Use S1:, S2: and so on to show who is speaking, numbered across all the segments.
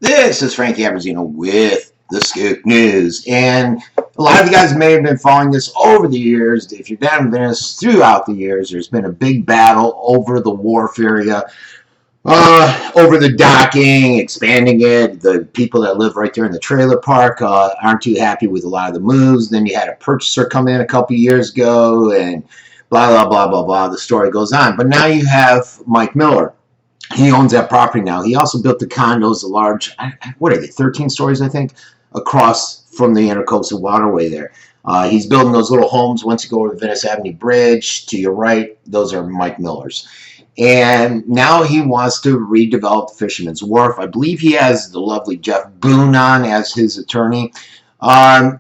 S1: This is Frankie Abbruzzino with the Scoop News, and a lot of you guys may have been following this over the years. If you're down in Venice throughout the years, there's been a big battle over the wharf area, over the docking, expanding it. The people that live right there in the trailer park aren't too happy with a lot of the moves. Then you had a purchaser come in a couple years ago, and blah, blah, blah, blah, blah. The story goes on. But now you have Mike Miller. He owns that property now. He also built the condos, the large, what are they, 13 stories, I think, across from the Intercoastal Waterway there. He's building those little homes. Once you go over the Venice Avenue Bridge, to your right, those are Mike Miller's. And now he wants to redevelop the Fisherman's Wharf. I believe he has the lovely Jeff Boone on as his attorney. The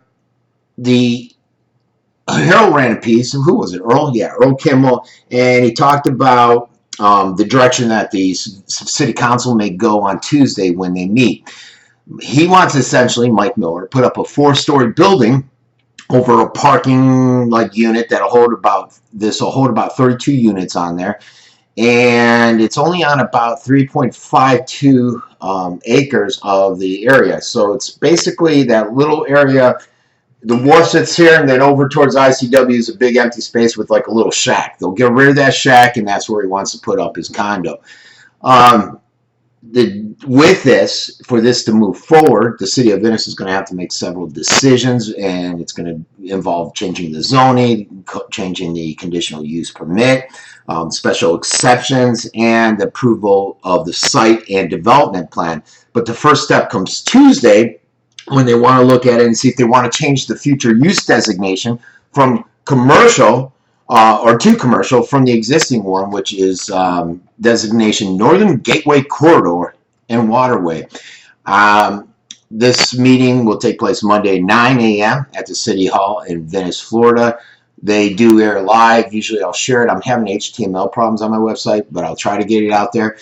S1: Herald ran a piece. Who was it? Earl? Yeah, Earl Kimmel. And he talked about the direction that the city council may go on Tuesday when they meet. He wants essentially, Mike Miller, put up a 4-story building over a parking unit that'll hold about 32 units on there, and it's only on about 3.52 acres of the area. So it's basically that little area. The wharf sits here, and then over towards ICW is a big empty space with like a little shack. They'll get rid of that shack, and that's where he wants to put up his condo. With this, for this to move forward, the City of Venice is going to have to make several decisions, and it's going to involve changing the zoning, changing the conditional use permit, special exceptions, and approval of the site and development plan. But the first step comes Tuesday, when they want to look at it and see if they want to change the future use designation from commercial or to commercial from the existing one, which is designation Northern Gateway Corridor and Waterway. This meeting will take place Monday, 9 a.m. at the City Hall in Venice, Florida. They do air live. Usually I'll share it. I'm having HTML problems on my website, but I'll try to get it out there.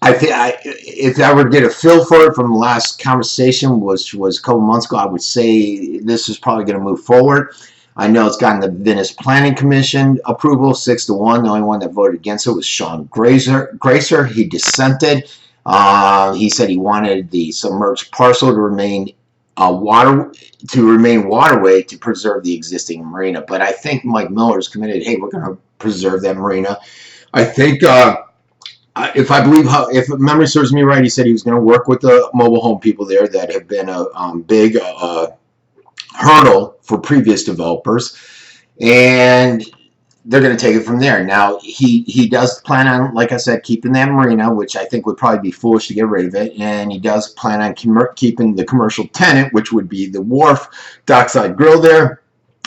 S1: If I were to get a feel for it from the last conversation, which was a couple months ago, I would say this is probably going to move forward. I know it's gotten the Venice Planning Commission approval, 6-1. The only one that voted against it was Sean Gracer. He dissented. He said he wanted the submerged parcel to remain waterway to preserve the existing marina. But I think Mike Miller is committed. Hey, we're going to preserve that marina. I think. If memory serves me right, he said he was going to work with the mobile home people there that have been a big hurdle for previous developers, and they're going to take it from there. Now, he does plan on, like I said, keeping that marina, which I think would probably be foolish to get rid of it, and he does plan on keeping the commercial tenant, which would be the wharf, dockside grill there,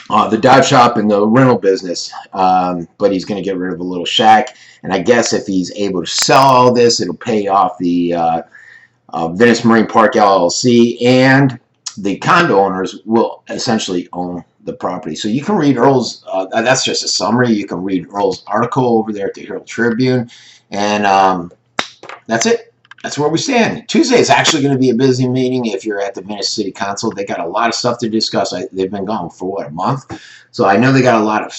S1: the dive shop, and the rental business, but he's going to get rid of a little shack. And I guess if he's able to sell all this, it'll pay off the Venice Marine Park LLC, and the condo owners will essentially own the property. So you can read Earl's, that's just a summary. You can read Earl's article over there at the Herald Tribune, and that's it. That's where we stand. Tuesday is actually going to be a busy meeting if you're at the Venice City Council. They got a lot of stuff to discuss. They've been gone for, what, a month? So I know they got a lot of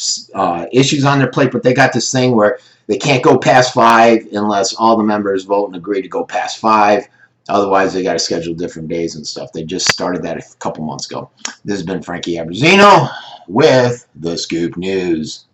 S1: issues on their plate, but they got this thing where they can't go past 5 unless all the members vote and agree to go past 5. Otherwise, they got to schedule different days and stuff. They just started that a couple months ago. This has been Frankie Abbruzzino with the Scoop News.